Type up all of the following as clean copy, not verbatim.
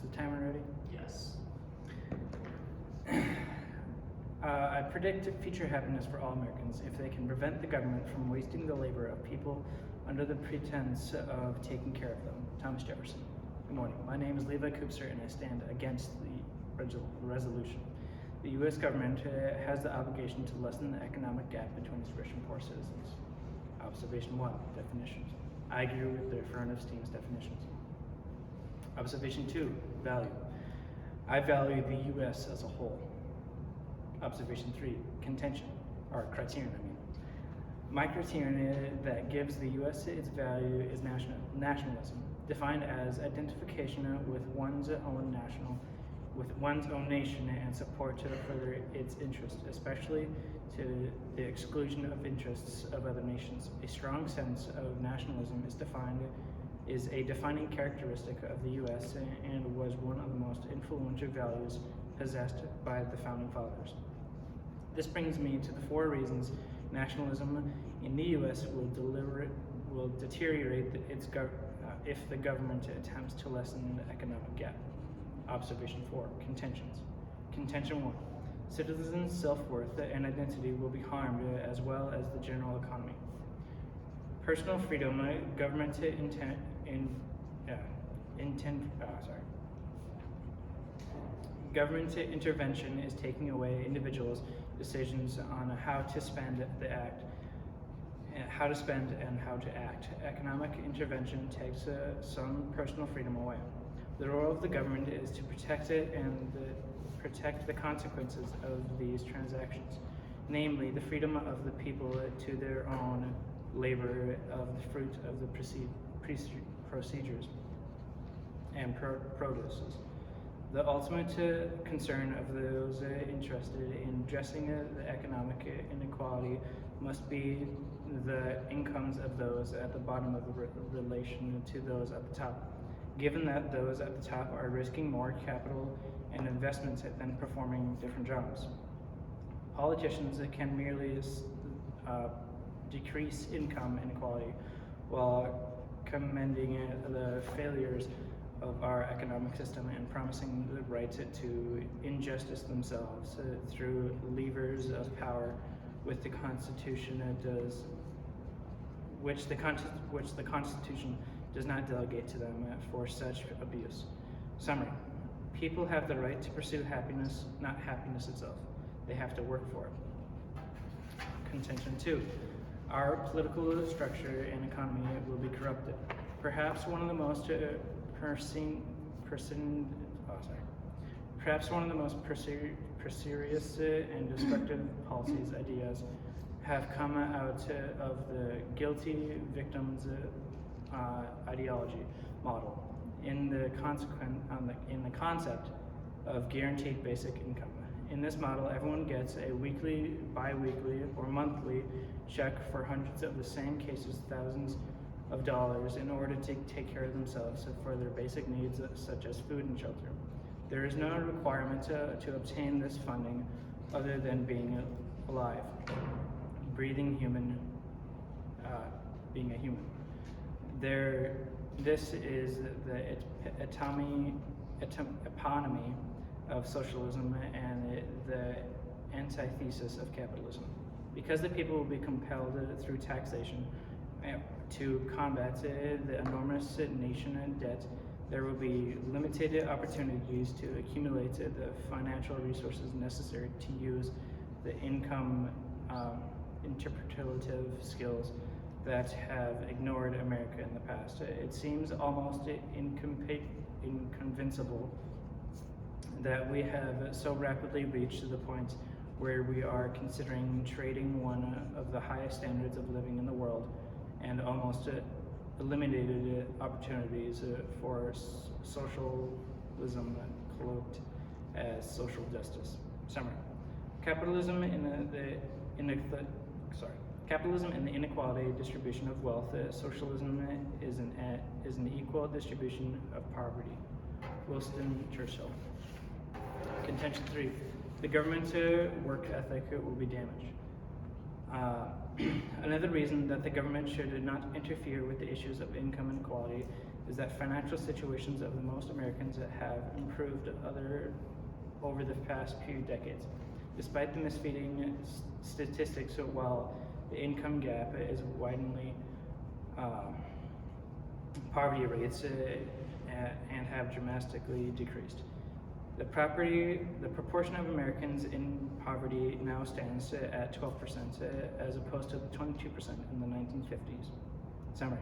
the timer ready? Yes. I predict future happiness for all Americans if they can prevent the government from wasting the labor of people under the pretense of taking care of them. Thomas Jefferson. Good morning. My name is Levi Koopser and I stand against the resolution. The U.S. government has the obligation to lessen the economic gap between its rich and poor citizens. Observation 1. Definitions. I agree with the affirmative team's definitions. Observation 2. Value. I value the U.S. as a whole. Observation 3. Contention, or criterion, My criterion that gives the U.S. its value is nationalism, defined as identification with one's own nation and support to further its interests, especially to the exclusion of interests of other nations. A strong sense of nationalism is a defining characteristic of the U.S. and was one of the most influential values possessed by the Founding Fathers. This brings me to the 4 reasons nationalism in the U.S. will deteriorate if the government attempts to lessen the economic gap. Observation 4. Contentions. Contention 1. Citizens' self-worth and identity will be harmed as well as the general economy. Personal freedom, government Government intervention is taking away individuals' decisions on how to spend and how to act. Economic intervention takes some personal freedom away. The role of the government is to protect it and protect the consequences of these transactions, namely the freedom of the people to their own labor of the fruit of the procedures and produces. The ultimate concern of those interested in addressing the economic inequality must be the incomes of those at the bottom of the relation to those at the top, given that those at the top are risking more capital and investments than performing different jobs. Politicians can merely decrease income inequality while commending the failures of our economic system and promising the right to injustice themselves through levers of power which the Constitution does not delegate to them for such abuse. Summary. People have the right to pursue happiness, not happiness itself. They have to work for it. Contention 2. Our political structure and economy will be corrupted. Perhaps one of the most precarious and destructive policies ideas have come out of the guilty victims ideology model in the concept of guaranteed basic income. In this model, everyone gets a weekly, bi-weekly, or monthly check for hundreds of the same cases, thousands of dollars in order to take care of themselves for their basic needs such as food and shelter. There is no requirement to obtain this funding other than being alive, breathing human, being a human. This is the epitome of socialism and the antithesis of capitalism. Because the people will be compelled through taxation to combat the enormous nation debt, there will be limited opportunities to accumulate the financial resources necessary to use the income interpretative skills that have ignored America in the past. It seems almost inconceivable that we have so rapidly reached the point where we are considering trading one of the highest standards of living in the world and almost eliminated opportunities for socialism cloaked as social justice. Summary. Capitalism in the inequality distribution of wealth. Socialism is an equal distribution of poverty. Winston Churchill. Contention 3. The government work ethic will be damaged. Another reason that the government should not interfere with the issues of income inequality is that financial situations of the most Americans have improved over the past few decades. Despite the misleading statistics, while the income gap is widening, poverty rates and have dramatically decreased. The proportion of Americans in poverty now stands at 12%, as opposed to 22% in the 1950s. Summary.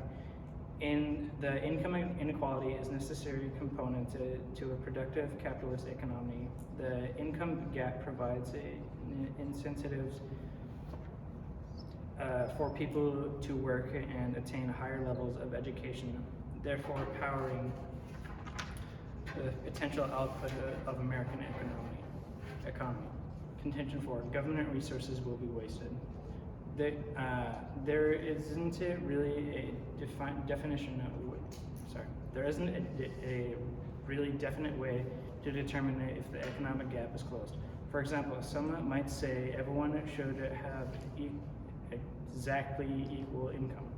The income inequality is a necessary component to a productive capitalist economy. The income gap provides incentives for people to work and attain higher levels of education, therefore powering the potential output of American economy. Contention 4, government resources will be wasted. There isn't really a really definite way to determine if the economic gap is closed. For example, some might say everyone should have exactly equal income.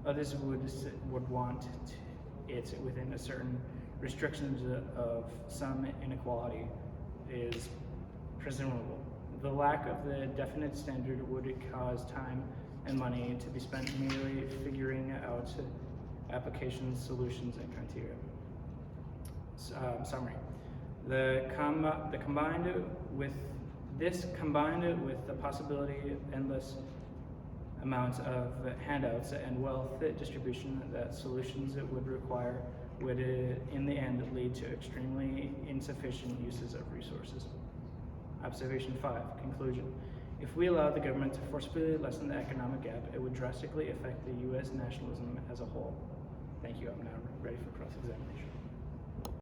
Others would want it within a certain restrictions of some inequality is presumable. The lack of the definite standard would cause time and money to be spent merely figuring out applications, solutions, and criteria. Summary. Combined with the possibility of endless amounts of handouts and wealth distribution that solutions would require would in the end lead to extremely insufficient uses of resources. Observation 5, conclusion. If we allow the government to forcibly lessen the economic gap, it would drastically affect the U.S. nationalism as a whole. Thank you. I'm now ready for cross-examination.